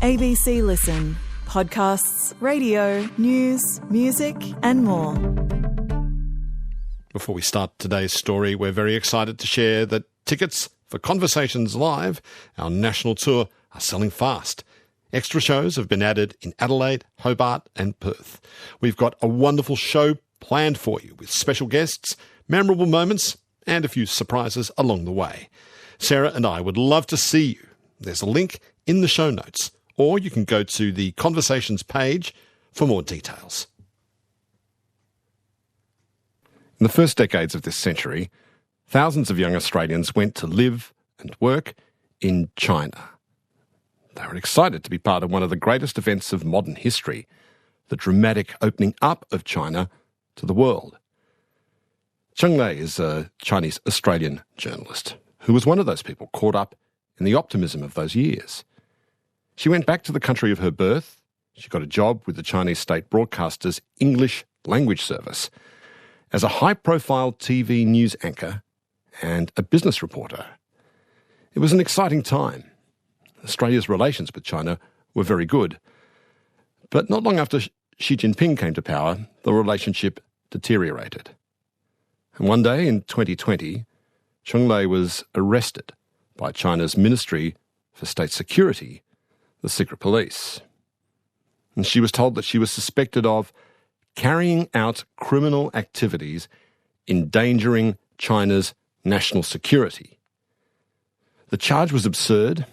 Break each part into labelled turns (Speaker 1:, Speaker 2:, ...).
Speaker 1: ABC Listen. Podcasts, radio, news, music and more.
Speaker 2: Before we start today's story, we're very excited to share that tickets for Conversations Live, our national tour, are selling fast. Extra shows have been added in Adelaide, Hobart and Perth. We've got a wonderful show planned for you with special guests, memorable moments and a few surprises along the way. Sarah and I would love to see you. There's a link in the show notes, or you can go to the Conversations page for more details. In the first decades of this century, thousands of young Australians went to live and work in China. They were excited to be part of one of the greatest events of modern history, the dramatic opening up of China to the world. Cheng Lei is a Chinese-Australian journalist who was one of those people caught up in the optimism of those years. She went back to the country of her birth. She got a job with the Chinese state broadcaster's English language service as a high-profile TV news anchor and a business reporter. It was an exciting time. Australia's relations with China were very good. But not long after Xi Jinping came to power, the relationship deteriorated. And one day in 2020, Cheng Lei was arrested by China's Ministry for State Security, the secret police. And she was told that she was suspected of carrying out criminal activities endangering China's national security. The charge was absurd,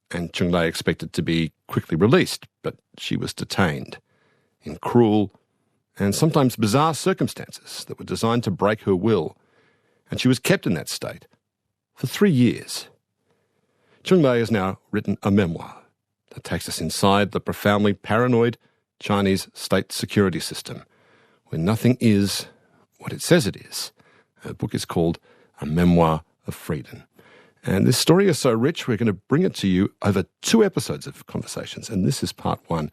Speaker 2: and Cheng Lei expected to be quickly released, but she was detained in cruel and sometimes bizarre circumstances that were designed to break her will, and she was kept in that state for 3 years. Cheng Lei has now written a memoir that takes us inside the profoundly paranoid Chinese state security system, where nothing is what it says it is. Her book is called A Memoir of Freedom. And this story is so rich, we're going to bring it to you over 2 episodes of Conversations, and this is part 1.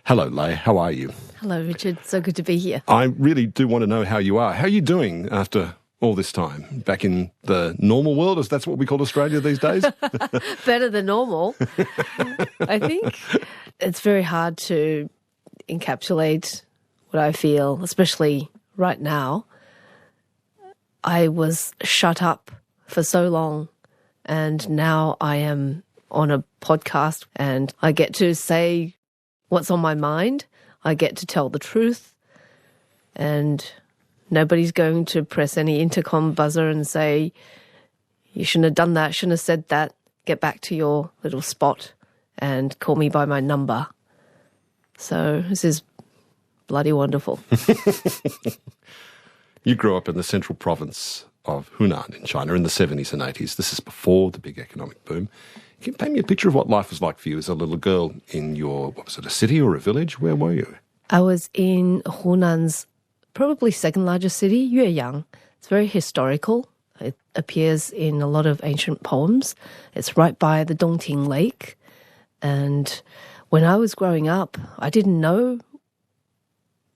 Speaker 2: Hello, Lei. How are you?
Speaker 3: Hello, Richard. So good to be here.
Speaker 2: I really do want to know how you are. How are you doing after all this time? Back in the normal world, as that's what we call Australia these days?
Speaker 3: Better than normal. I think it's very hard to encapsulate what I feel, especially right now. I was shut up for so long, and now I am on a podcast and I get to say what's on my mind. I get to tell the truth, and nobody's going to press any intercom buzzer and say, you shouldn't have done that, shouldn't have said that, get back to your little spot and call me by my number. So this is bloody wonderful.
Speaker 2: You grew up in the central province of Hunan in China in the 70s and 80s. This is before the big economic boom. Can you paint me a picture of what life was like for you as a little girl in your, what was it, a city or a village? Where were you?
Speaker 3: I was in Hunan's probably second largest city, Yueyang. It's very historical. It appears in a lot of ancient poems. It's right by the Dongting Lake. And when I was growing up, I didn't know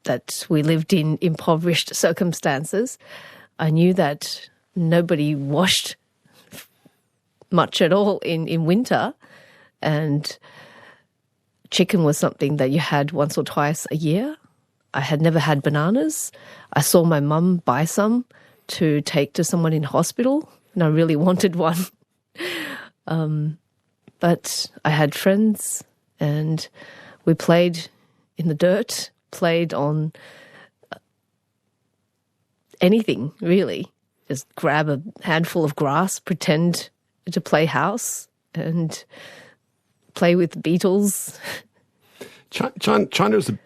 Speaker 3: that we lived in impoverished circumstances. I knew that nobody washed much at all in winter, and chicken was something that you had once or twice a year. I had never had bananas. I saw my mum buy some to take to someone in hospital, and I really wanted one. But I had friends, and we played in the dirt, played on anything, really. Just grab a handful of grass, pretend to play house, and play with beetles.
Speaker 2: China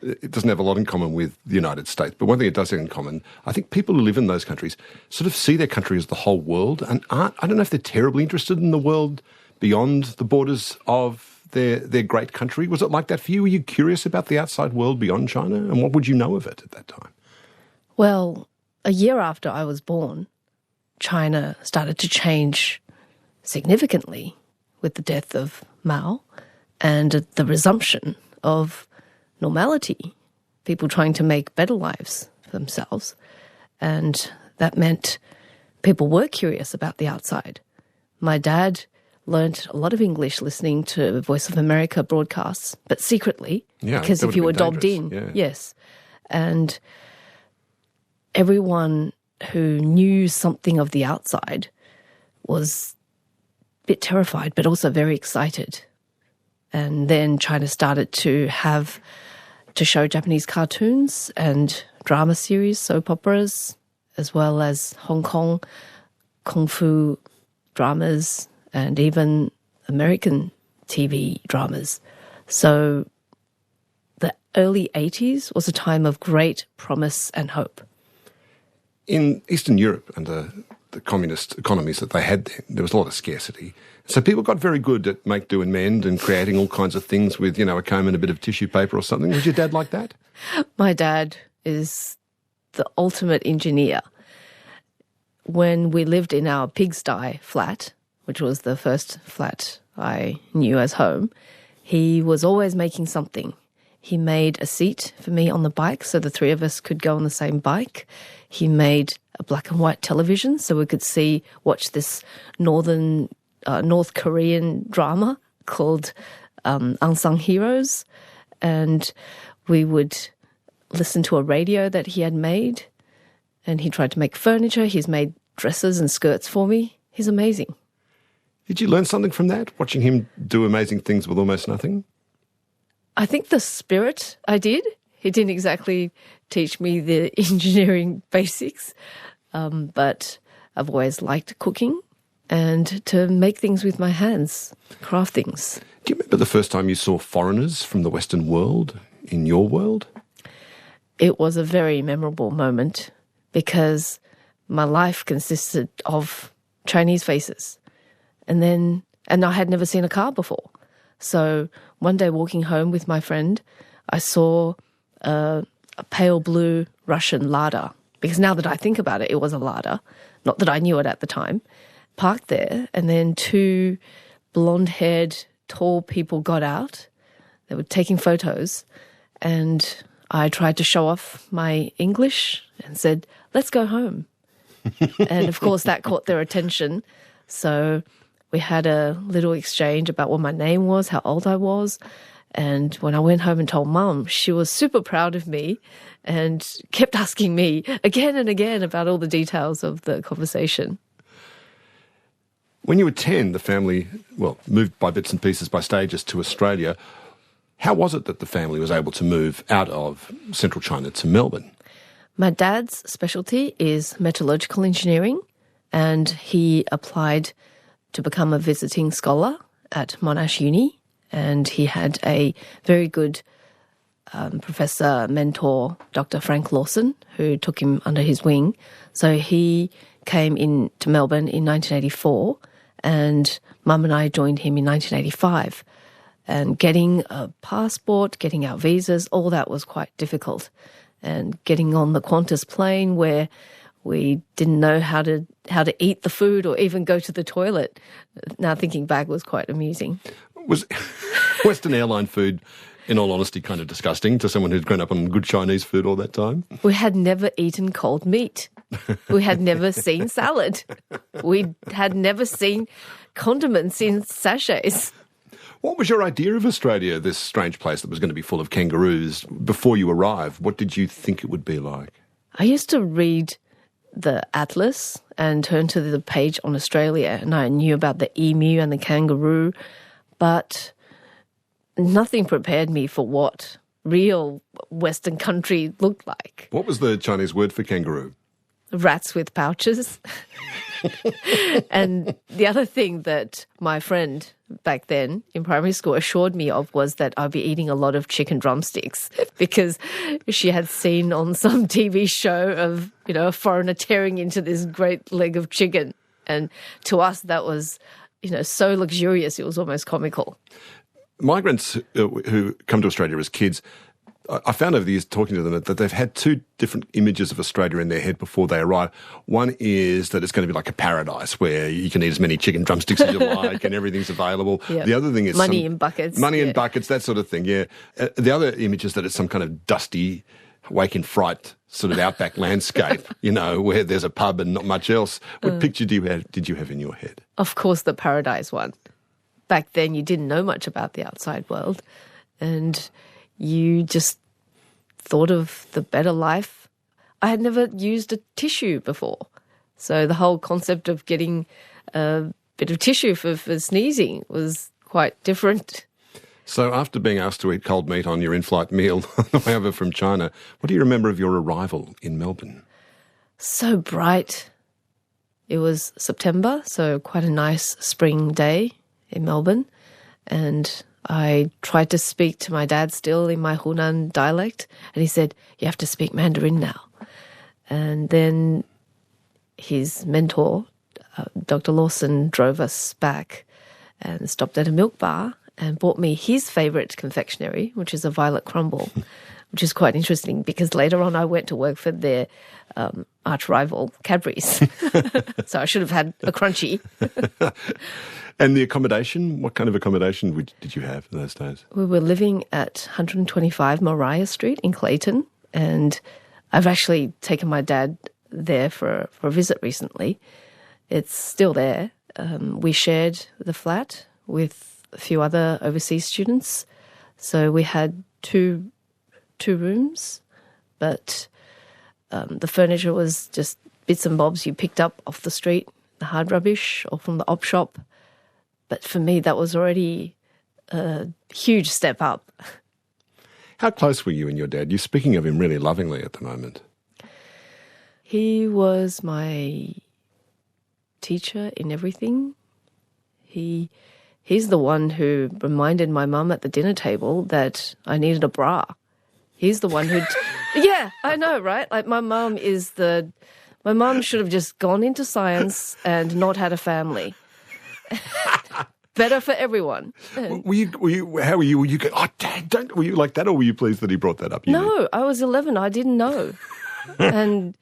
Speaker 2: it doesn't have a lot in common with the United States, but one thing it does have in common, I think people who live in those countries sort of see their country as the whole world, and I don't know if they're terribly interested in the world beyond the borders of their great country. Was it like that for you? Were you curious about the outside world beyond China, and what would you know of it at that time?
Speaker 3: Well, a year after I was born, China started to change significantly with the death of Mao and the resumption of normality, people trying to make better lives for themselves. And that meant people were curious about the outside. My dad learnt a lot of English listening to Voice of America broadcasts, but secretly, because
Speaker 2: that
Speaker 3: if you were
Speaker 2: would have
Speaker 3: dobbed
Speaker 2: been
Speaker 3: in,
Speaker 2: dangerous,
Speaker 3: yes. And everyone who knew something of the outside was a bit terrified, but also very excited. And then China started to show Japanese cartoons and drama series, soap operas, as well as Hong Kong kung fu dramas and even American TV dramas. So the early 80s was a time of great promise and hope.
Speaker 2: In Eastern Europe, under the communist economies that they had there was a lot of scarcity. So people got very good at make, do and mend and creating all kinds of things with, a comb and a bit of tissue paper or something. Was your dad like that?
Speaker 3: My dad is the ultimate engineer. When we lived in our pigsty flat, which was the first flat I knew as home, he was always making something. He made a seat for me on the bike so the three of us could go on the same bike. He made a black and white television so we could watch this North Korean drama called Unsung Heroes. And we would listen to a radio that he had made. And he tried to make furniture. He's made dresses and skirts for me. He's amazing.
Speaker 2: Did you learn something from that, watching him do amazing things with almost nothing?
Speaker 3: I think the spirit I did. He didn't exactly teach me the engineering basics, but I've always liked cooking and to make things with my hands, craft things.
Speaker 2: Do you remember the first time you saw foreigners from the Western world in your world?
Speaker 3: It was a very memorable moment because my life consisted of Chinese faces. And I had never seen a car before. So one day walking home with my friend, I saw a pale blue Russian Lada, because now that I think about it, it was a Lada, not that I knew it at the time, parked there, and then two blonde-haired, tall people got out. They were taking photos, and I tried to show off my English and said, "Let's go home." And of course that caught their attention. So we had a little exchange about what my name was, how old I was. And when I went home and told Mum, she was super proud of me and kept asking me again and again about all the details of the conversation.
Speaker 2: When you were 10, the family, moved by bits and pieces, by stages to Australia. How was it that the family was able to move out of central China to Melbourne?
Speaker 3: My dad's specialty is metallurgical engineering, and he applied to become a visiting scholar at Monash Uni, and he had a very good professor, mentor, Dr. Frank Lawson, who took him under his wing. So he came into Melbourne in 1984, and Mum and I joined him in 1985. And getting a passport, getting our visas, all that was quite difficult. And getting on the Qantas plane where we didn't know how to eat the food or even go to the toilet. Now thinking back was quite amusing.
Speaker 2: Was Western airline food, in all honesty, kind of disgusting to someone who'd grown up on good Chinese food all that time?
Speaker 3: We had never eaten cold meat. We had never seen salad. We had never seen condiments in sachets.
Speaker 2: What was your idea of Australia, this strange place that was going to be full of kangaroos, before you arrived? What did you think it would be like?
Speaker 3: I used to read the atlas and turn to the page on Australia, and I knew about the emu and the kangaroo, but nothing prepared me for what real Western country looked like.
Speaker 2: What was the Chinese word for kangaroo?
Speaker 3: Rats with pouches. And the other thing that my friend back then in primary school assured me of was that I'd be eating a lot of chicken drumsticks because she had seen on some TV show of, a foreigner tearing into this great leg of chicken. And to us, that was, so luxurious, it was almost comical. Migrants
Speaker 2: who come to Australia as kids, I found over the years talking to them that they've had two different images of Australia in their head before they arrive. One is that it's going to be like a paradise where you can eat as many chicken drumsticks as you like and everything's available.
Speaker 3: Yep.
Speaker 2: The other thing is
Speaker 3: money in buckets.
Speaker 2: Money in buckets, that sort of thing, yeah. The other image is that it's some kind of dusty, wake in fright sort of outback landscape, where there's a pub and not much else. What picture did you have in your head?
Speaker 3: Of course, the paradise one. back then you didn't know much about the outside world, and you just thought of the better life. I had never used a tissue before, so the whole concept of getting a bit of tissue for sneezing was quite different.
Speaker 2: So after being asked to eat cold meat on your in-flight meal on the way over from China, what do you remember of your arrival in Melbourne?
Speaker 3: So bright. It was September, so quite a nice spring day in Melbourne. And I tried to speak to my dad still in my Hunan dialect, and he said, "You have to speak Mandarin now." And then his mentor, Dr. Lawson, drove us back and stopped at a milk bar and bought me his favourite confectionery, which is a violet crumble, which is quite interesting because later on I went to work for their arch rival, Cadbury's. So I should have had a crunchy.
Speaker 2: And the accommodation, what kind of accommodation did you have in those days?
Speaker 3: We were living at 125 Maria Street in Clayton, and I've actually taken my dad there for a visit recently. It's still there. We shared the flat with a few other overseas students. So we had two rooms, but the furniture was just bits and bobs you picked up off the street, the hard rubbish, or from the op shop. But for me, that was already a huge step up.
Speaker 2: How close were you and your dad? You're speaking of him really lovingly at the moment.
Speaker 3: He was my teacher in everything. He's the one who reminded my mum at the dinner table that I needed a bra. He's the one who... Yeah, I know, right? Like my mum should have just gone into science and not had a family. Better for everyone.
Speaker 2: How were you? Were you go, "Oh, Dad, were you like that?" Or were you pleased that he brought that up?
Speaker 3: No, I was 11. I didn't know. And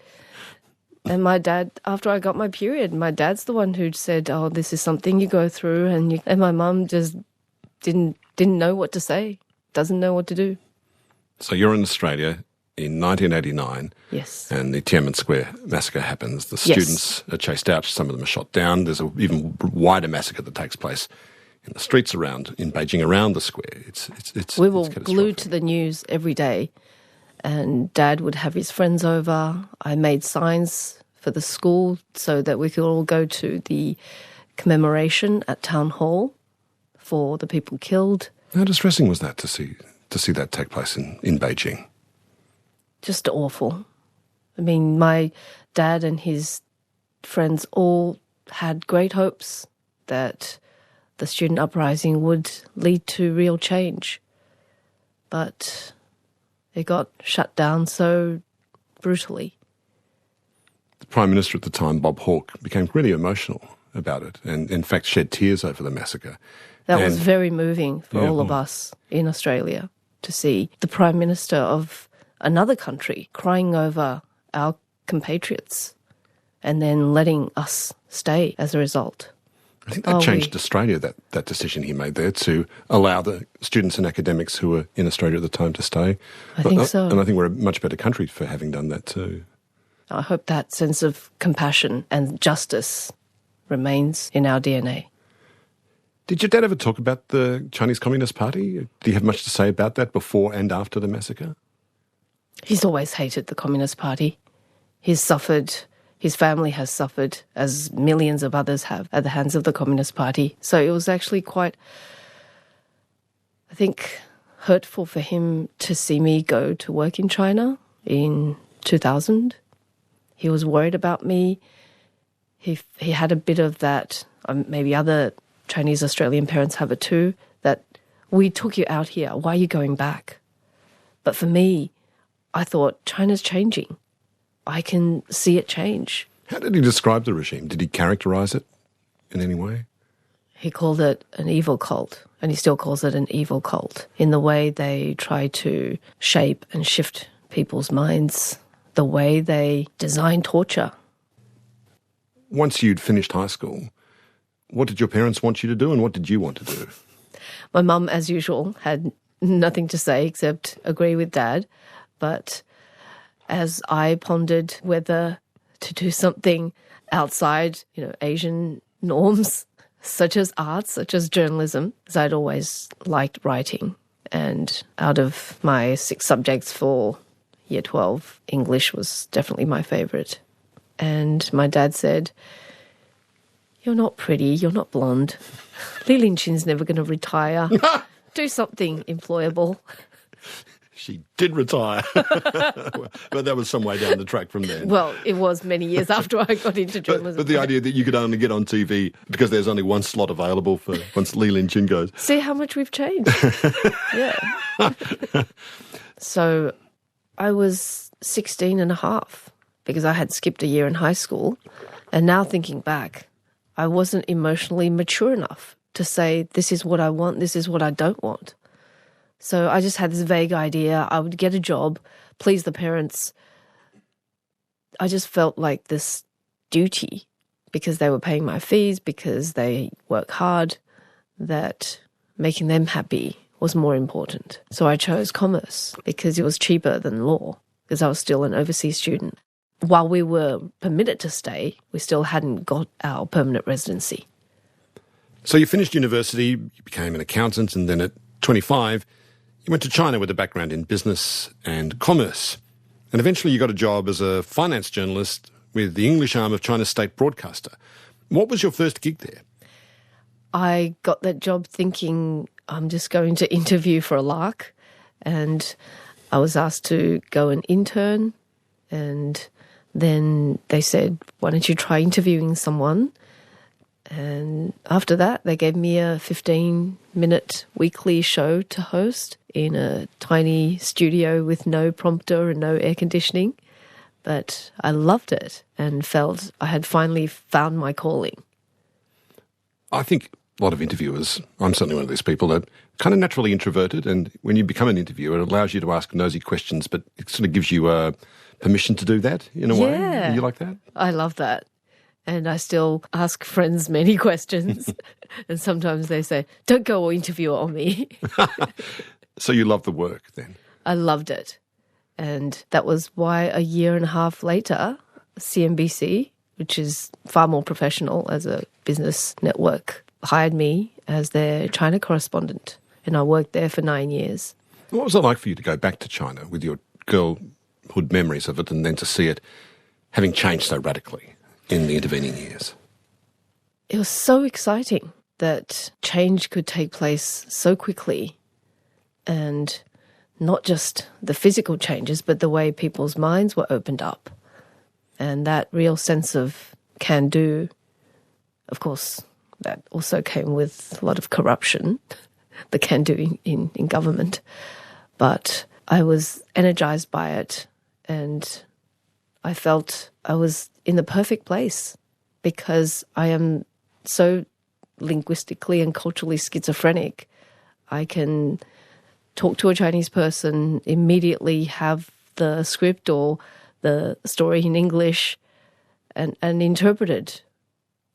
Speaker 3: my dad, after I got my period, my dad's the one who said, "Oh, this is something you go through," and my mum just didn't know what to say, doesn't know what to do.
Speaker 2: So you're in Australia in 1989.
Speaker 3: Yes.
Speaker 2: And the Tiananmen Square massacre happens. The students are chased out. Some of them are shot down. There's an even wider massacre that takes place in the streets in Beijing around the square.
Speaker 3: We were glued to the news every day, and Dad would have his friends over. I made signs for the school so that we could all go to the commemoration at Town Hall for the people killed.
Speaker 2: How distressing was that to see that take place in Beijing?
Speaker 3: Just awful. I mean, my dad and his friends all had great hopes that the student uprising would lead to real change. But it got shut down so brutally.
Speaker 2: The Prime Minister at the time, Bob Hawke, became really emotional about it and, in fact, shed tears over the massacre.
Speaker 3: That was very moving for all of us in Australia to see the Prime Minister of another country crying over our compatriots and then letting us stay as a result.
Speaker 2: I think that changed Australia, that decision he made there to allow the students and academics who were in Australia at the time to stay.
Speaker 3: I think so.
Speaker 2: And I think we're a much better country for having done that too.
Speaker 3: I hope that sense of compassion and justice remains in our DNA.
Speaker 2: Did your dad ever talk about the Chinese Communist Party? Did he have much to say about that before and after the massacre?
Speaker 3: He's always hated the Communist Party. He's suffered, his family has suffered, as millions of others have, at the hands of the Communist Party. So it was actually quite, I think, hurtful for him to see me go to work in China in 2000. He was worried about me. He had a bit of that, maybe other Chinese Australian parents have it too, that we took you out here, why are you going back? But for me, I thought, China's changing. I can see it change.
Speaker 2: How did he describe the regime? Did he characterise it in any way?
Speaker 3: He called it an evil cult, and he still calls it an evil cult, in the way they try to shape and shift people's minds, the way they design torture.
Speaker 2: Once you'd finished high school, what did your parents want you to do and what did you want to do?
Speaker 3: My mum, as usual, had nothing to say except agree with Dad. But as I pondered whether to do something outside, Asian norms, such as arts, such as journalism, because I'd always liked writing. And out of my 6 subjects for Year 12, English was definitely my favourite. And my dad said, "You're not pretty, you're not blonde. Li Lingqin's never going to retire. Do something employable."
Speaker 2: She did retire. But that was some way down the track from there.
Speaker 3: Well, it was many years after I got into journalism.
Speaker 2: But the idea that you could only get on TV because there's only one slot available for once Li Lingqin goes.
Speaker 3: See how much we've changed. Yeah. So I was 16 and a half because I had skipped a year in high school. And now thinking back, I wasn't emotionally mature enough to say, this is what I want, this is what I don't want. So I just had this vague idea. I would get a job, please the parents. I just felt like this duty because they were paying my fees, because they work hard, that making them happy was more important. So I chose commerce because it was cheaper than law, because I was still an overseas student. While we were permitted to stay, we still hadn't got our permanent residency.
Speaker 2: So you finished university, you became an accountant, and then at 25, you went to China with a background in business and commerce. And eventually you got a job as a finance journalist with the English arm of China's state broadcaster. What was your first gig there?
Speaker 3: I got that job thinking I'm just going to interview for a lark. And I was asked to go and intern. And then they said, why don't you try interviewing someone? And after that, they gave me a 15-minute weekly show to host in a tiny studio with no prompter and no air conditioning. But I loved it and felt I had finally found my calling.
Speaker 2: I think a lot of interviewers, I'm certainly one of these people, are kind of naturally introverted, and when you become an interviewer, it allows you to ask nosy questions, but it sort of gives you permission to do that in a way.
Speaker 3: Yeah.
Speaker 2: You like that?
Speaker 3: I love that. And I still ask friends many questions. And sometimes they say, don't go or interview on me.
Speaker 2: So you love the work then?
Speaker 3: I loved it. And that was why a year and a half later, CNBC, which is far more professional as a business network, hired me as their China correspondent. And I worked there for 9 years.
Speaker 2: What was it like for you to go back to China with your girlhood memories of it and then to see it having changed so radically in the intervening years?
Speaker 3: It was so exciting that change could take place so quickly, and not just the physical changes, but the way people's minds were opened up. And that real sense of can-do, of course, that also came with a lot of corruption, the can-do in government. But I was energized by it, and I felt I was in the perfect place because I am so linguistically and culturally schizophrenic. I can talk to a Chinese person, immediately have the script or the story in English and interpret it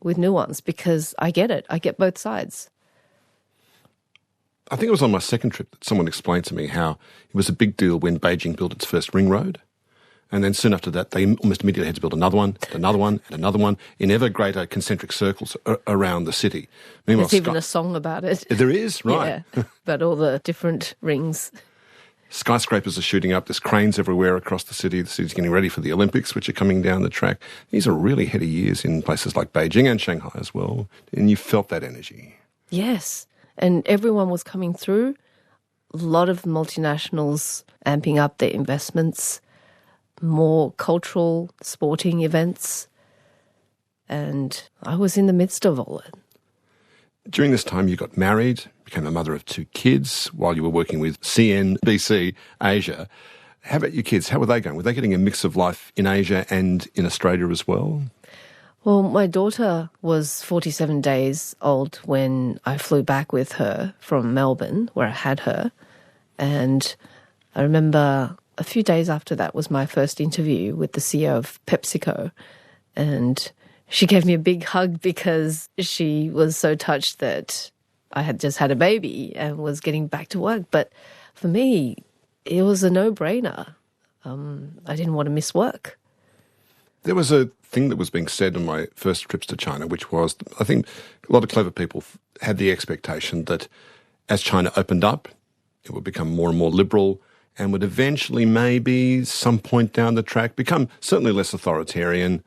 Speaker 3: with nuance because I get it. I get both sides.
Speaker 2: I think it was on my second trip that someone explained to me how it was a big deal when Beijing built its first ring road. And then soon after that, they almost immediately had to build another one, and another one, and another one, in ever greater concentric circles around the city. Meanwhile,
Speaker 3: there's even a song about it.
Speaker 2: There is, right.
Speaker 3: Yeah, about all the different rings.
Speaker 2: Skyscrapers are shooting up. There's cranes everywhere across the city. The city's getting ready for the Olympics, which are coming down the track. These are really heady years in places like Beijing and Shanghai as well. And you felt that energy.
Speaker 3: Yes. And everyone was coming through. A lot of multinationals amping up their investments, more cultural, sporting events. And I was in the midst of all it.
Speaker 2: During this time, you got married, became a mother of 2 kids while you were working with CNBC Asia. How about your kids? How were they going? Were they getting a mix of life in Asia and in Australia as well?
Speaker 3: Well, my daughter was 47 days old when I flew back with her from Melbourne, where I had her. And I remember a few days after that was my first interview with the CEO of PepsiCo. And she gave me a big hug because she was so touched that I had just had a baby and was getting back to work. But for me, it was a no-brainer. I didn't want to miss work.
Speaker 2: There was a thing that was being said on my first trips to China, which was, I think a lot of clever people had the expectation that as China opened up, it would become more and more liberal and would eventually, maybe some point down the track, become certainly less authoritarian,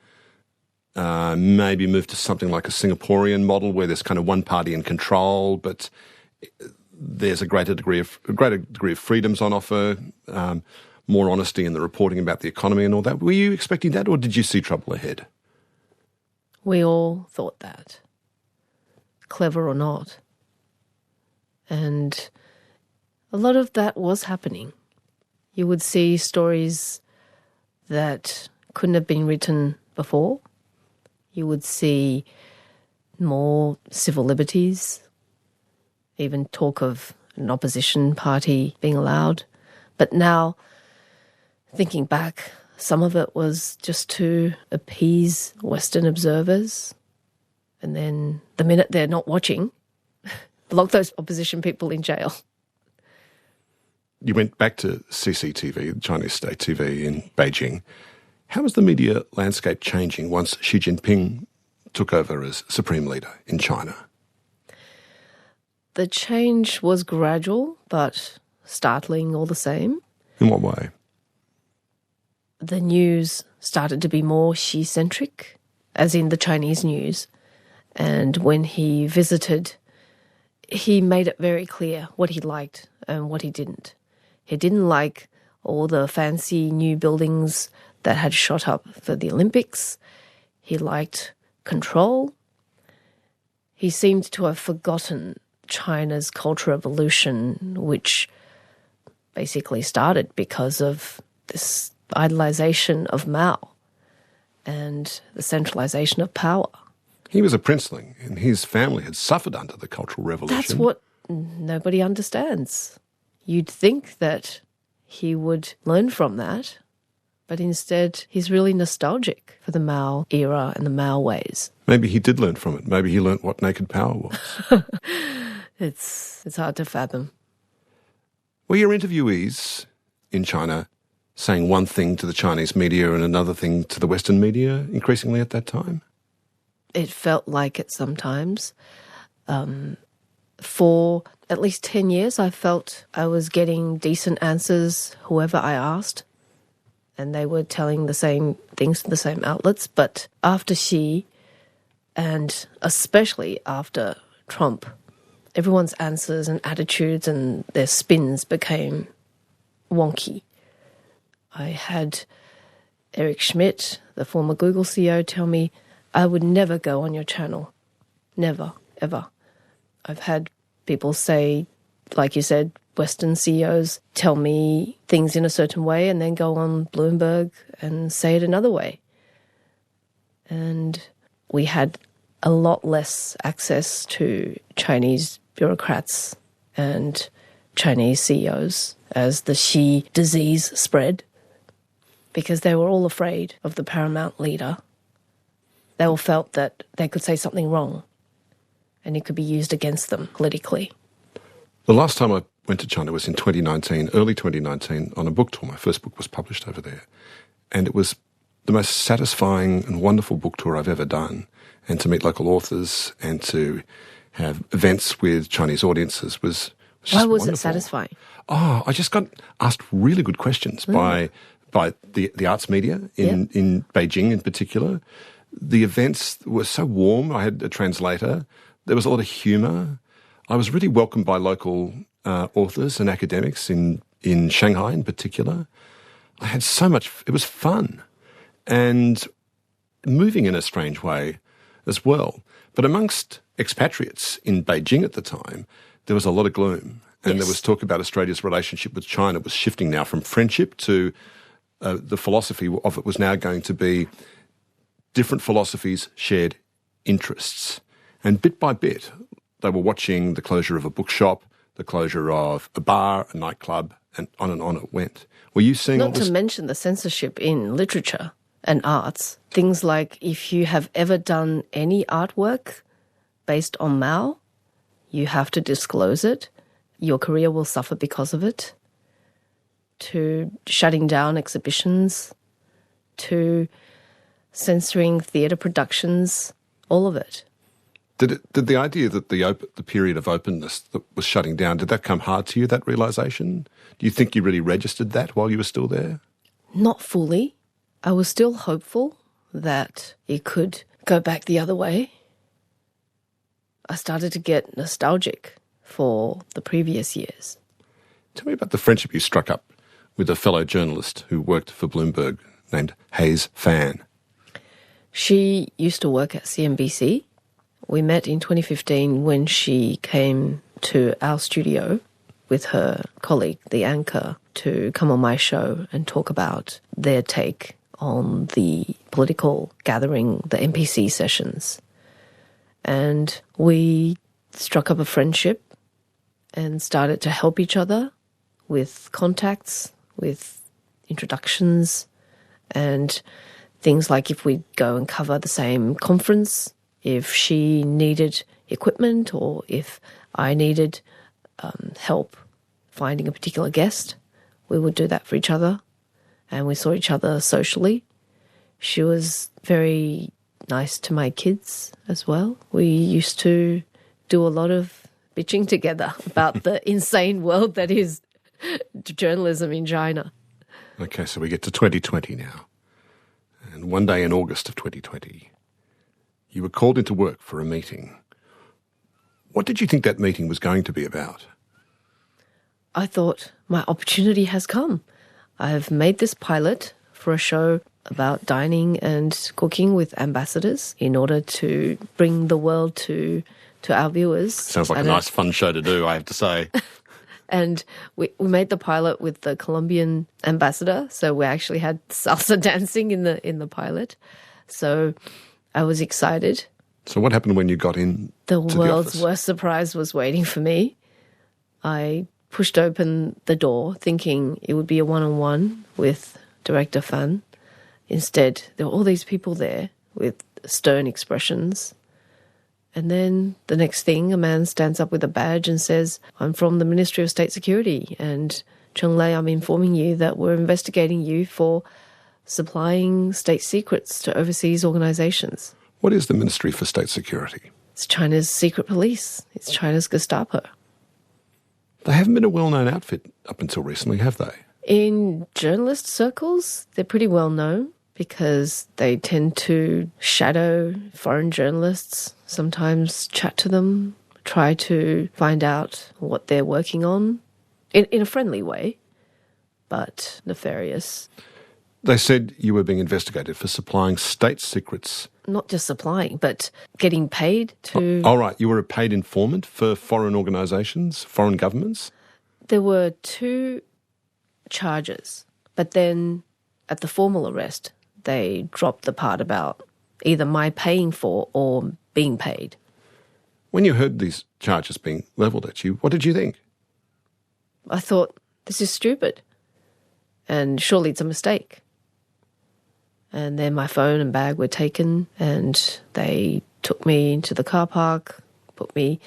Speaker 2: maybe move to something like a Singaporean model where there's kind of one party in control, but there's a greater degree of freedoms on offer, more honesty in the reporting about the economy and all that. Were you expecting that, or did you see trouble ahead?
Speaker 3: We all thought that, clever or not. And a lot of that was happening. You would see stories that couldn't have been written before. You would see more civil liberties, even talk of an opposition party being allowed. But now, thinking back, some of it was just to appease Western observers. And then the minute they're not watching, lock those opposition people in jail.
Speaker 2: You went back to CCTV, Chinese state TV in Beijing. How is the media landscape changing once Xi Jinping took over as supreme leader in China?
Speaker 3: The change was gradual, but startling all the same.
Speaker 2: In what way?
Speaker 3: The news started to be more Xi-centric, as in the Chinese news. And when he visited, he made it very clear what he liked and what he didn't. He didn't like all the fancy new buildings that had shot up for the Olympics. He liked control. He seemed to have forgotten China's cultural evolution, which basically started because of this idolization of Mao and the centralization of power.
Speaker 2: He was a princeling, and his family had suffered under the Cultural Revolution.
Speaker 3: That's what nobody understands. You'd think that he would learn from that, but instead he's really nostalgic for the Mao era and the Mao ways.
Speaker 2: Maybe he did learn from it. Maybe he learnt what naked power was.
Speaker 3: It's hard to fathom.
Speaker 2: Were your interviewees in China saying one thing to the Chinese media and another thing to the Western media increasingly at that time?
Speaker 3: It felt like it sometimes. For at least 10 years, I felt I was getting decent answers, whoever I asked, and they were telling the same things to the same outlets. But after Xi, and especially after Trump, everyone's answers and attitudes and their spins became wonky. I had Eric Schmidt, the former Google CEO, tell me, I would never go on your channel. Never, ever. I've had people say, like you said, Western CEOs tell me things in a certain way and then go on Bloomberg and say it another way. And we had a lot less access to Chinese bureaucrats and Chinese CEOs as the Xi disease spread, because they were all afraid of the paramount leader. They all felt that they could say something wrong and it could be used against them politically.
Speaker 2: The last time I went to China was in 2019, early 2019, on a book tour. My first book was published over there. And it was the most satisfying and wonderful book tour I've ever done. And to meet local authors and to have events with Chinese audiences was just
Speaker 3: Why was
Speaker 2: wonderful.
Speaker 3: it satisfying?
Speaker 2: Oh, I just got asked really good questions by the arts media in Beijing in particular. The events were so warm. I had a translator. There was a lot of humour. I was really welcomed by local authors and academics in Shanghai in particular. I had so much. It was fun and moving in a strange way as well. But amongst expatriates in Beijing at the time, there was a lot of gloom. And there was talk about Australia's relationship with China was shifting now from friendship to the philosophy of it was now going to be different philosophies, shared interests. And bit by bit, they were watching the closure of a bookshop, the closure of a bar, a nightclub, and on it went. Were you seeing all this?
Speaker 3: Not to mention the censorship in literature and arts. Things like if you have ever done any artwork based on Mao, you have to disclose it. Your career will suffer because of it. To shutting down exhibitions, to censoring theatre productions, all of it.
Speaker 2: Did the idea that the period of openness that was shutting down, did that come hard to you, that realisation? Do you think you really registered that while you were still there?
Speaker 3: Not fully. I was still hopeful that it could go back the other way. I started to get nostalgic for the previous years.
Speaker 2: Tell me about the friendship you struck up with a fellow journalist who worked for Bloomberg named Hayes Fan.
Speaker 3: She used to work at CNBC. We met in 2015 when she came to our studio with her colleague, the anchor, to come on my show and talk about their take on the political gathering, the NPC sessions. And we struck up a friendship and started to help each other with contacts, with introductions, and things like if we'd go and cover the same conference, if she needed equipment or if I needed help finding a particular guest, we would do that for each other. And we saw each other socially. She was very nice to my kids as well. We used to do a lot of bitching together about the insane world that is journalism in China.
Speaker 2: Okay, so we get to 2020 now. And one day in August of 2020, you were called into work for a meeting. What did you think that meeting was going to be about?
Speaker 3: I thought, my opportunity has come. I've made this pilot for a show about dining and cooking with ambassadors in order to bring the world to our viewers.
Speaker 2: Sounds like a nice fun show to do, I have to say.
Speaker 3: And we made the pilot with the Colombian ambassador, so we actually had salsa dancing in the pilot. So I was excited.
Speaker 2: So what happened when you got in?
Speaker 3: The world's worst surprise was waiting for me. I pushed open the door thinking it would be a one-on-one with Director Fan. Instead, there were all these people there with stern expressions. And then the next thing, a man stands up with a badge and says, "I'm from the Ministry of State Security, and Cheng Lei, I'm informing you that we're investigating you for supplying state secrets to overseas organisations."
Speaker 2: What is the Ministry for State Security?
Speaker 3: It's China's secret police. It's China's Gestapo.
Speaker 2: They haven't been a well-known outfit up until recently, have they?
Speaker 3: In journalist circles, they're pretty well known because they tend to shadow foreign journalists, sometimes chat to them, try to find out what they're working on in a friendly way, but nefarious.
Speaker 2: They said you were being investigated for supplying state secrets.
Speaker 3: Not just supplying, but getting paid to...
Speaker 2: Oh, right. You were a paid informant for foreign organisations, foreign governments?
Speaker 3: There were two charges, but then at the formal arrest, they dropped the part about either my paying for or being paid.
Speaker 2: When you heard these charges being levelled at you, what did you think?
Speaker 3: I thought, this is stupid, and surely it's a mistake. And then my phone and bag were taken, and they took me into the car park, put me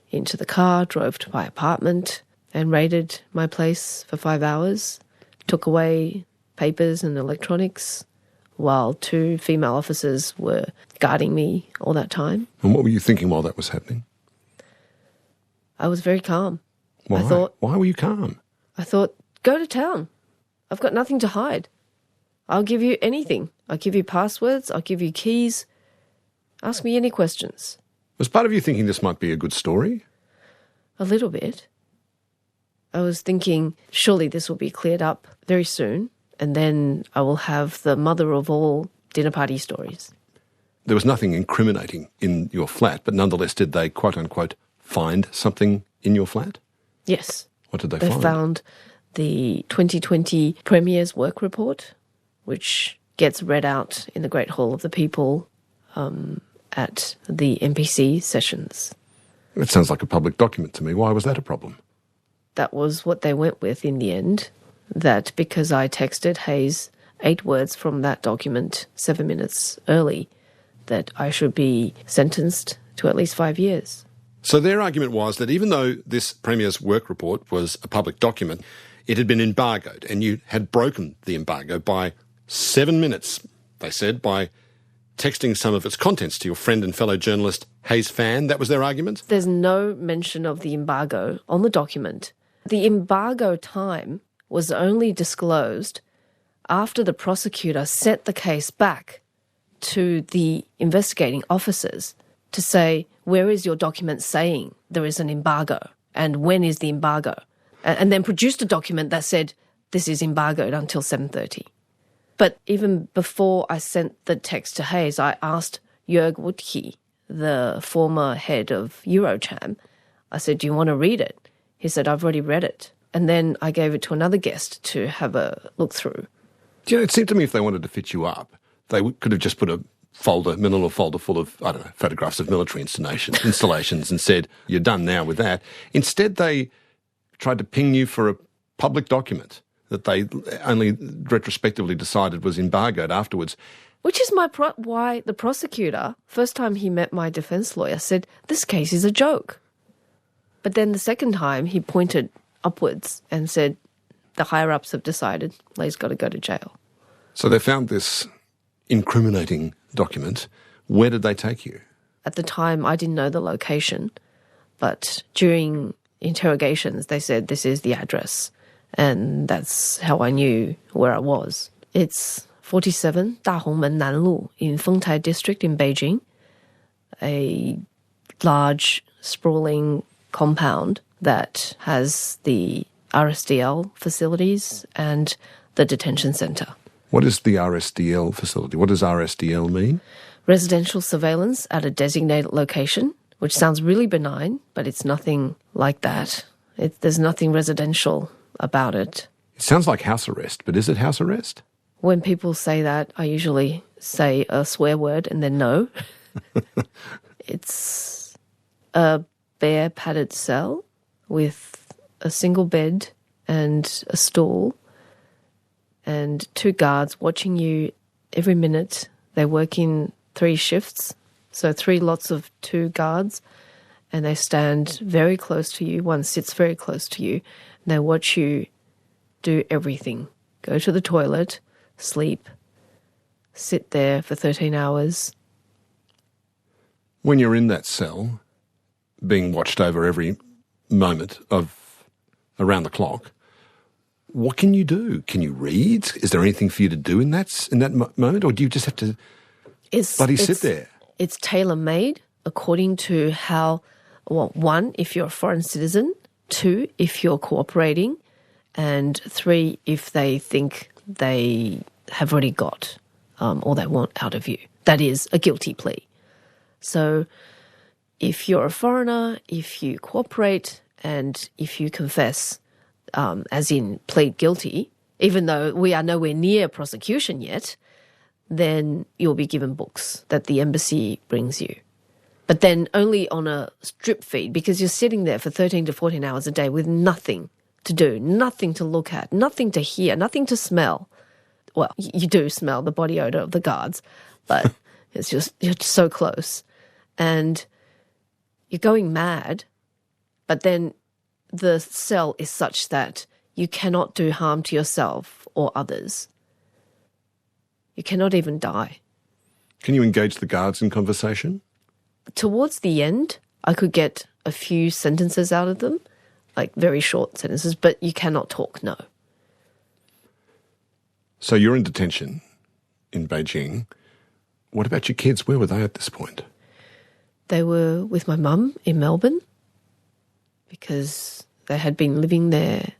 Speaker 3: into the car, drove to my apartment, and raided my place for 5 hours, took away papers and electronics, while two female officers were guarding me all that time.
Speaker 2: And what were you thinking while that was happening?
Speaker 3: I was very calm.
Speaker 2: Why? Why were you calm?
Speaker 3: I thought, go to town. I've got nothing to hide. I'll give you anything. I'll give you passwords. I'll give you keys. Ask me any questions.
Speaker 2: Was part of you thinking this might be a good story?
Speaker 3: A little bit. I was thinking, surely this will be cleared up very soon, and then I will have the mother of all dinner party stories.
Speaker 2: There was nothing incriminating in your flat, but nonetheless, did they, quote-unquote, find something in your flat?
Speaker 3: Yes.
Speaker 2: What did they
Speaker 3: find?
Speaker 2: They
Speaker 3: found the 2020 Premier's work report, which gets read out in the Great Hall of the People at the NPC sessions.
Speaker 2: It sounds like a public document to me. Why was that a problem?
Speaker 3: That was what they went with in the end, that because I texted Hayes 8 words from that document 7 minutes early, that I should be sentenced to at least 5 years.
Speaker 2: So their argument was that even though this Premier's work report was a public document, it had been embargoed, and you had broken the embargo by 7 minutes, they said, by texting some of its contents to your friend and fellow journalist Hayes Fan. That was their argument?
Speaker 3: There's no mention of the embargo on the document. The embargo time was only disclosed after the prosecutor sent the case back to the investigating officers to say, where is your document saying there is an embargo and when is the embargo? And then produced a document that said this is embargoed until 7:30. But even before I sent the text to Hayes, I asked Jörg Wuttke, the former head of Eurocham, I said, do you want to read it? He said, I've already read it. And then I gave it to another guest to have a look through.
Speaker 2: Do you know, it seemed to me if they wanted to fit you up, they could have just put a manila folder full of, I don't know, photographs of military installations and said, you're done now with that. Instead, they tried to ping you for a public document that they only retrospectively decided was embargoed afterwards.
Speaker 3: Which is why the prosecutor, first time he met my defence lawyer, said, this case is a joke. But then the second time he pointed upwards and said, the higher-ups have decided Lei's got to go to jail.
Speaker 2: So they found this incriminating document. Where did they take you?
Speaker 3: At the time, I didn't know the location, but during interrogations, they said this is the address, and that's how I knew where I was. It's 47 Dahongmen Nanlu in Fengtai district in Beijing, a large, sprawling compound that has the RSDL facilities and the detention centre.
Speaker 2: What is the RSDL facility? What does RSDL mean?
Speaker 3: Residential surveillance at a designated location, which sounds really benign, but it's nothing like that. There's nothing residential about it.
Speaker 2: It sounds like house arrest, but is it house arrest?
Speaker 3: When people say that, I usually say a swear word and then no. It's a bare padded cell with a single bed and a stool and 2 guards watching you every minute. They work in 3 shifts, so 3 lots of 2 guards, and they stand very close to you. One sits very close to you, and they watch you do everything. Go to the toilet, sleep, sit there for 13 hours.
Speaker 2: When you're in that cell, being watched over every moment of around the clock, what can you do? Can you read? Is there anything for you to do in that moment, or do you just have to sit there?
Speaker 3: It's tailor-made according to how, well, 1, if you're a foreign citizen, 2, if you're cooperating, and 3, if they think they have already got all they want out of you. That is a guilty plea. So if you're a foreigner, if you cooperate, and if you confess, as in plead guilty, even though we are nowhere near prosecution yet, then you'll be given books that the embassy brings you. But then only on a strip feed, because you're sitting there for 13 to 14 hours a day with nothing to do, nothing to look at, nothing to hear, nothing to smell. Well, you do smell the body odour of the guards, but it's just, you're so close. And you're going mad, but then the cell is such that you cannot do harm to yourself or others. You cannot even die.
Speaker 2: Can you engage the guards in conversation?
Speaker 3: Towards the end, I could get a few sentences out of them, like very short sentences, but you cannot talk, no.
Speaker 2: So you're in detention in Beijing. What about your kids? Where were they at this point?
Speaker 3: They were with my mum in Melbourne because they had been living there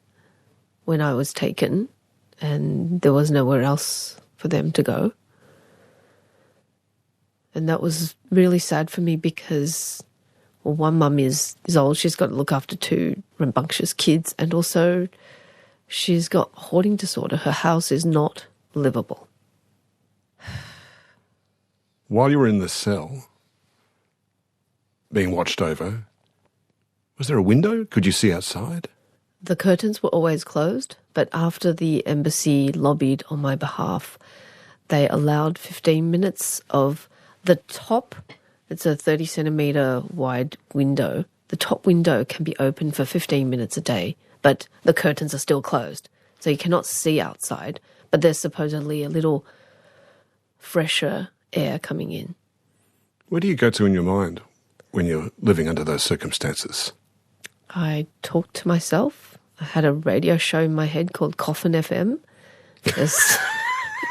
Speaker 3: when I was taken and there was nowhere else for them to go. And that was really sad for me because, well, one mum is old. She's got to look after 2 rambunctious kids, and also she's got hoarding disorder. Her house is not livable.
Speaker 2: While you were in the cell, being watched over, was there a window? Could you see outside?
Speaker 3: The curtains were always closed, but after the embassy lobbied on my behalf, they allowed 15 minutes of the top. It's a 30-centimetre wide window. The top window can be open for 15 minutes a day, but the curtains are still closed, so you cannot see outside. But there's supposedly a little fresher air coming in.
Speaker 2: Where do you go to in your mind when you're living under those circumstances?
Speaker 3: I talked to myself. I had a radio show in my head called Coffin FM because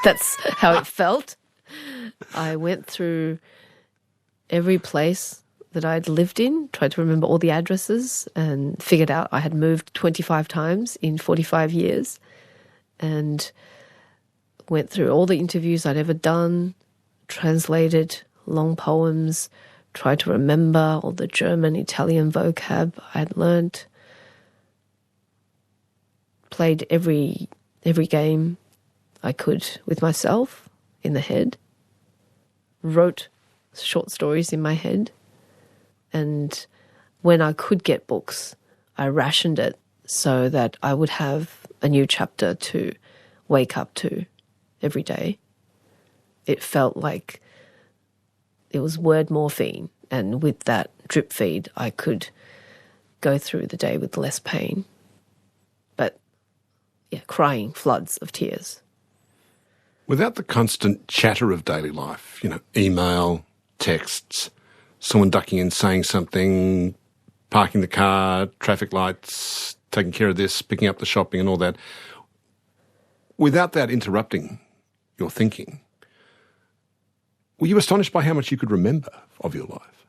Speaker 3: that's how it felt. I went through every place that I'd lived in, tried to remember all the addresses, and figured out I had moved 25 times in 45 years, and went through all the interviews I'd ever done, translated long poems, tried to remember all the German, Italian vocab I'd learnt, played every game I could with myself in the head, wrote short stories in my head, and when I could get books, I rationed it so that I would have a new chapter to wake up to every day. It felt like it was word morphine, and with that drip feed, I could go through the day with less pain. But, yeah, crying floods of tears.
Speaker 2: Without the constant chatter of daily life, email, texts, someone ducking in saying something, parking the car, traffic lights, taking care of this, picking up the shopping and all that, without that interrupting your thinking, were you astonished by how much you could remember of your life?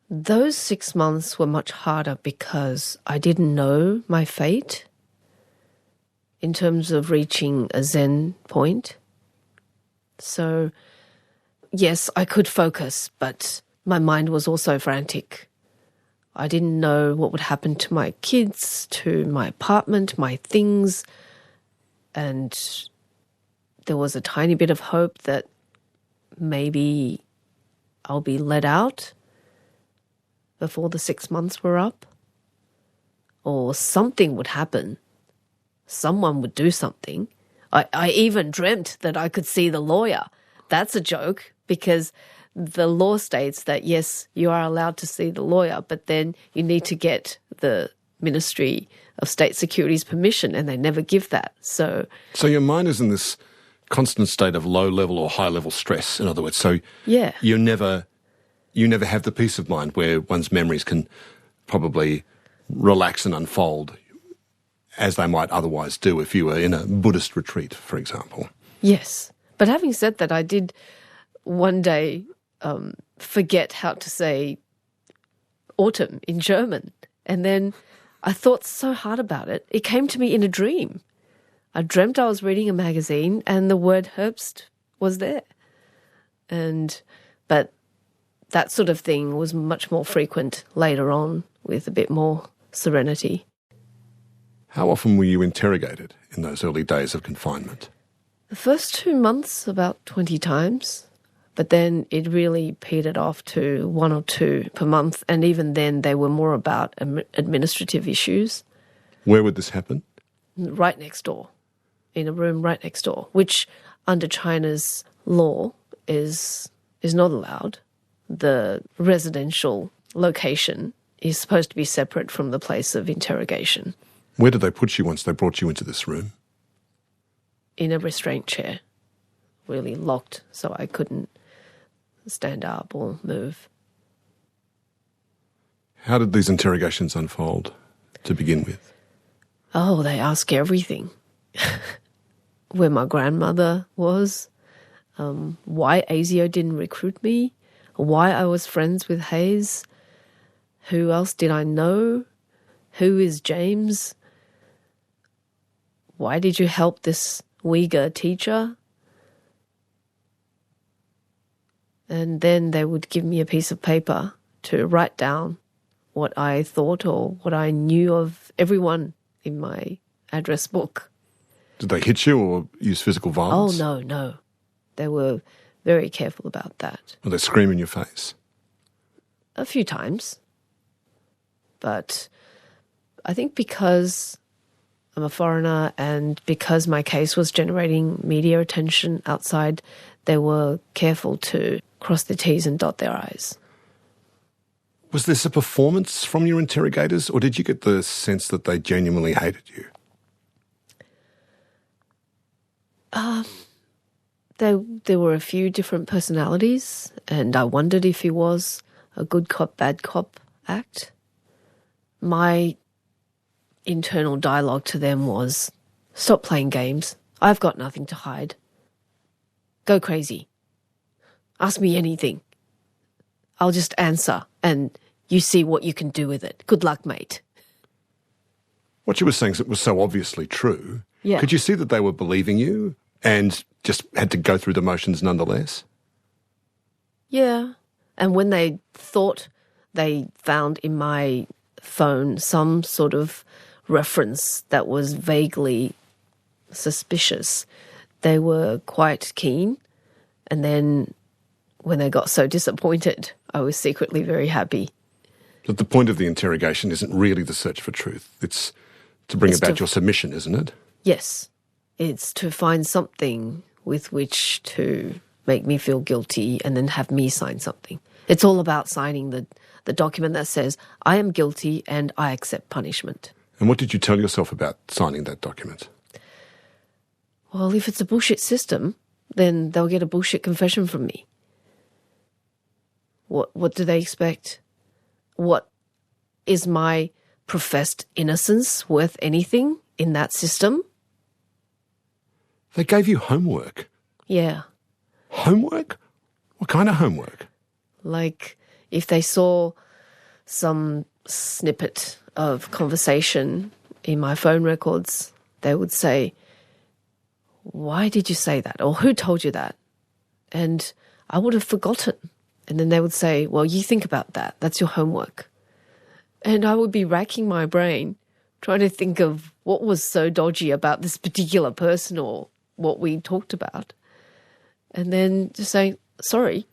Speaker 3: Those 6 months were much harder because I didn't know my fate in terms of reaching a Zen point. So, yes, I could focus, but my mind was also frantic. I didn't know what would happen to my kids, to my apartment, my things, and there was a tiny bit of hope that maybe I'll be let out before the 6 months were up, or something would happen. Someone would do something. I even dreamt that I could see the lawyer. That's a joke, because the law states that, yes, you are allowed to see the lawyer, but then you need to get the Ministry of State Security's permission, and they never give that. So
Speaker 2: your mind is in this constant state of low-level or high-level stress, in other words. So
Speaker 3: yeah,
Speaker 2: you never have the peace of mind where one's memories can probably relax and unfold as they might otherwise do if you were in a Buddhist retreat, for example.
Speaker 3: Yes. But having said that, I did one day forget how to say autumn in German. And then I thought so hard about it. It came to me in a dream. I dreamt I was reading a magazine and the word Herbst was there. But that sort of thing was much more frequent later on with a bit more serenity.
Speaker 2: How often were you interrogated in those early days of confinement?
Speaker 3: The first 2 months, about 20 times. But then it really petered off to 1 or 2 per month. And even then, they were more about administrative issues.
Speaker 2: Where would this happen?
Speaker 3: Right next door, in a room right next door, which under China's law is not allowed. The residential location is supposed to be separate from the place of interrogation.
Speaker 2: Where did they put you once they brought you into this room?
Speaker 3: In a restraint chair, really locked, so I couldn't stand up or move.
Speaker 2: How did these interrogations unfold to begin with?
Speaker 3: Oh, they ask everything. Where my grandmother was, why ASIO didn't recruit me, why I was friends with Hayes, who else did I know, who is James, why did you help this Uyghur teacher? And then they would give me a piece of paper to write down what I thought or what I knew of everyone in my address book.
Speaker 2: Did they hit you or use physical violence?
Speaker 3: Oh, no. They were very careful about that.
Speaker 2: Or they scream in your face?
Speaker 3: A few times. But I think because I'm a foreigner and because my case was generating media attention outside, they were careful to cross their T's and dot their I's.
Speaker 2: Was this a performance from your interrogators, or did you get the sense that they genuinely hated you?
Speaker 3: There were a few different personalities, and I wondered if he was a good cop, bad cop act. My internal dialogue to them was, stop playing games. I've got nothing to hide. Go crazy. Ask me anything. I'll just answer, and you see what you can do with it. Good luck, mate.
Speaker 2: What you were saying was so obviously true.
Speaker 3: Yeah.
Speaker 2: Could you see that they were believing you and just had to go through the motions nonetheless?
Speaker 3: Yeah. And when they thought they found in my phone some sort of reference that was vaguely suspicious, they were quite keen. And then when they got so disappointed, I was secretly very happy.
Speaker 2: But the point of the interrogation isn't really the search for truth. It's to bring about your submission, isn't it?
Speaker 3: Yes. It's to find something with which to make me feel guilty and then have me sign something. It's all about signing the document that says, I am guilty and I accept punishment.
Speaker 2: And what did you tell yourself about signing that document?
Speaker 3: Well, if it's a bullshit system, then they'll get a bullshit confession from me. What do they expect? What is my professed innocence worth anything in that system?
Speaker 2: They gave you homework.
Speaker 3: Yeah.
Speaker 2: Homework? What kind of homework?
Speaker 3: Like if they saw some snippet of conversation in my phone records, they would say, why did you say that? Or who told you that? And I would have forgotten. And then they would say, well, you think about that. That's your homework. And I would be racking my brain trying to think of what was so dodgy about this particular person or what we talked about. And then just saying, sorry,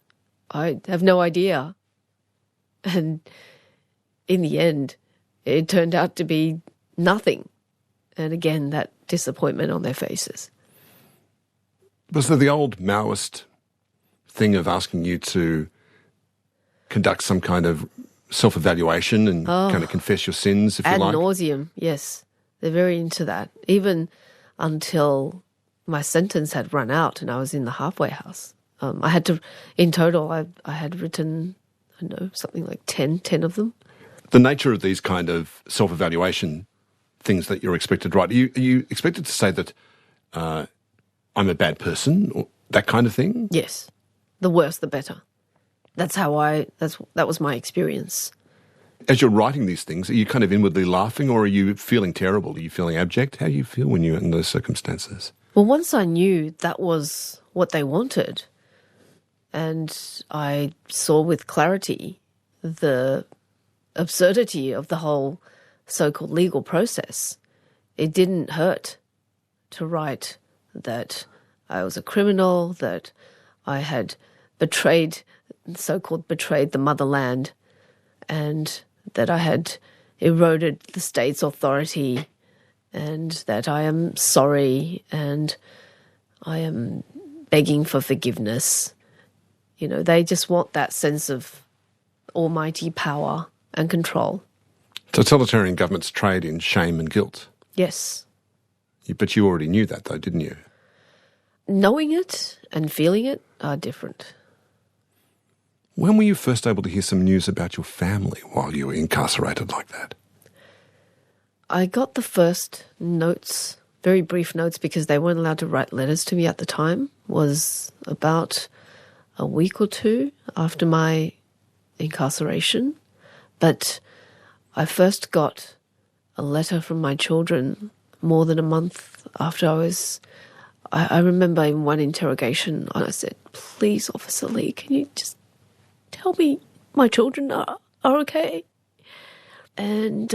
Speaker 3: I have no idea. And in the end, it turned out to be nothing. And again, that disappointment on their faces.
Speaker 2: Was there the old Maoist thing of asking you to conduct some kind of self-evaluation and kind of confess your sins, if you like?
Speaker 3: Ad nauseum, yes. They're very into that. Even until my sentence had run out and I was in the halfway house. I had to, in total, I had written, I don't know, something like 10 of them.
Speaker 2: The nature of these kind of self-evaluation things that you're expected to write, are you expected to say that I'm a bad person, or that kind of thing?
Speaker 3: Yes. The worse, the better. That was my experience.
Speaker 2: As you're writing these things, are you kind of inwardly laughing, or are you feeling terrible? Are you feeling abject? How do you feel when you're in those circumstances?
Speaker 3: Well, once I knew that was what they wanted, and I saw with clarity the absurdity of the whole so-called legal process, it didn't hurt to write that I was a criminal, that I had betrayed the motherland, and that I had eroded the state's authority, and that I am sorry and I am begging for forgiveness. You know, they just want that sense of almighty power and control.
Speaker 2: Totalitarian governments trade in shame and guilt.
Speaker 3: Yes.
Speaker 2: But you already knew that, though, didn't you?
Speaker 3: Knowing it and feeling it are different.
Speaker 2: When were you first able to hear some news about your family while you were incarcerated like that?
Speaker 3: I got the first notes, very brief notes, because they weren't allowed to write letters to me at the time, was about a week or two after my incarceration. But I first got a letter from my children more than a month after I remember in one interrogation, I said, please, Officer Lee, can you just tell me my children are okay? And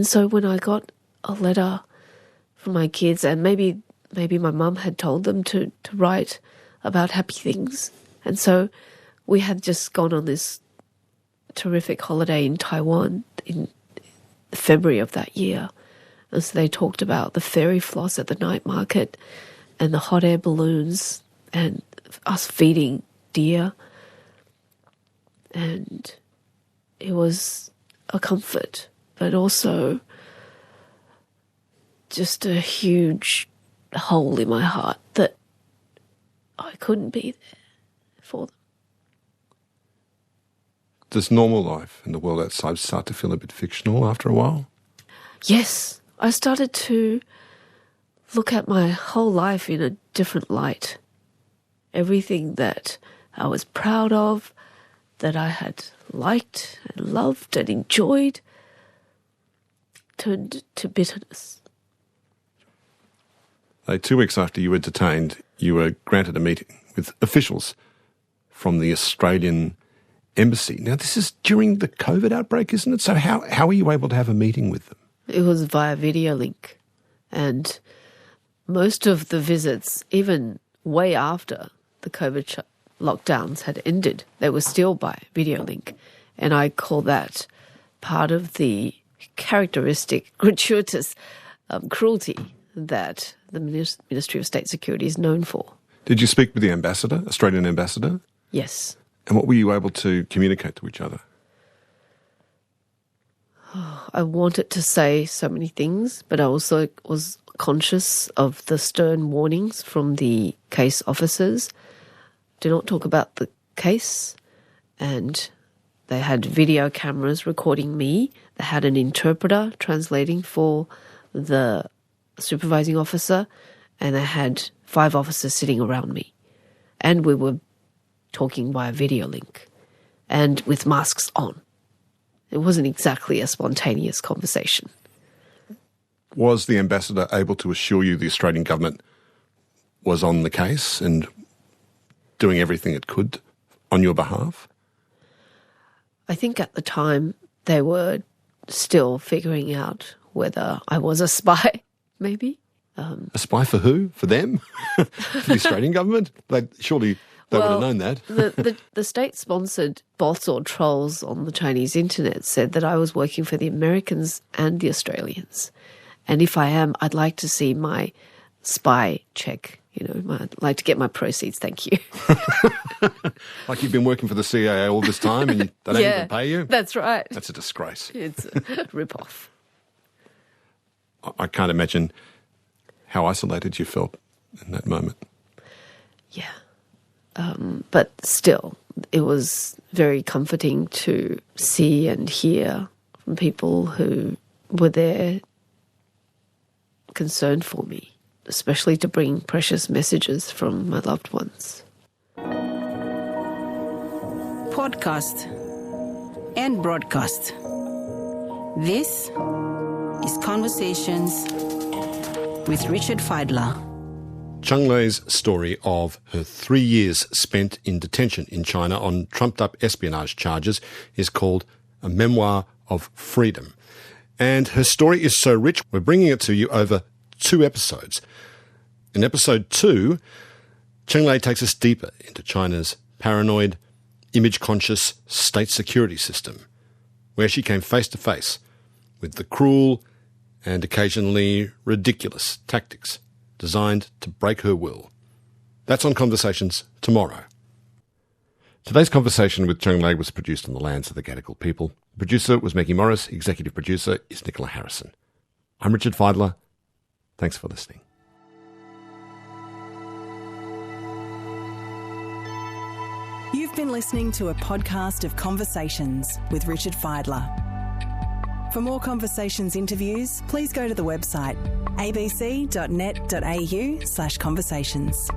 Speaker 3: so when I got a letter from my kids, and maybe my mum had told them to write about happy things. And so we had just gone on this terrific holiday in Taiwan in February of that year. And so they talked about the fairy floss at the night market and the hot air balloons and us feeding deer. And it was a comfort, but also just a huge hole in my heart that I couldn't be there for them.
Speaker 2: Does normal life in the world outside start to feel a bit fictional after a while?
Speaker 3: Yes, I started to look at my whole life in a different light. Everything that I was proud of, that I had liked and loved and enjoyed, turned to bitterness.
Speaker 2: 2 weeks after you were detained, you were granted a meeting with officials from the Australian embassy. Now, this is during the COVID outbreak, isn't it? So how were you able to have a meeting with them?
Speaker 3: It was via video link. And most of the visits, even way after the COVID lockdowns had ended, they were still by video link. And I call that part of the characteristic, gratuitous cruelty that the Ministry of State Security is known for.
Speaker 2: Did you speak with the ambassador, Australian ambassador?
Speaker 3: Yes.
Speaker 2: And what were you able to communicate to each other?
Speaker 3: I wanted to say so many things, but I also was conscious of the stern warnings from the case officers. Do not talk about the case. And they had video cameras recording me. They had an interpreter translating for the supervising officer. And they had 5 officers sitting around me. And we were talking via video link and with masks on. It wasn't exactly a spontaneous conversation.
Speaker 2: Was the ambassador able to assure you the Australian government was on the case and doing everything it could on your behalf?
Speaker 3: I think at the time they were still figuring out whether I was a spy, maybe.
Speaker 2: A spy for who? For them? For the Australian government? Surely they would have known that.
Speaker 3: the state-sponsored bots or trolls on the Chinese internet said that I was working for the Americans and the Australians. And if I am, I'd like to see my spy check. I'd like to get my proceeds, thank you.
Speaker 2: Like you've been working for the CIA all this time and they don't even pay you?
Speaker 3: That's right.
Speaker 2: That's a disgrace.
Speaker 3: It's a rip-off.
Speaker 2: I can't imagine how isolated you felt in that moment.
Speaker 3: Yeah. But still, it was very comforting to see and hear from people who were there concerned for me, especially to bring precious messages from my loved ones.
Speaker 4: Podcast and broadcast. This is Conversations with Richard Fidler.
Speaker 2: Cheng Lei's story of her 3 years spent in detention in China on trumped-up espionage charges is called A Memoir of Freedom. And her story is so rich, we're bringing it to you over 2 episodes. In episode 2, Cheng Lei takes us deeper into China's paranoid, image-conscious state security system, where she came face-to-face with the cruel and occasionally ridiculous tactics designed to break her will. That's on Conversations tomorrow. Today's conversation with Cheng Lei was produced on the lands of the Gadigal people. The producer was Maggie Morris. Executive producer is Nicola Harrison. I'm Richard Fidler. Thanks for listening.
Speaker 1: You've been listening to a podcast of Conversations with Richard Fidler. For more Conversations interviews, please go to the website abc.net.au/conversations.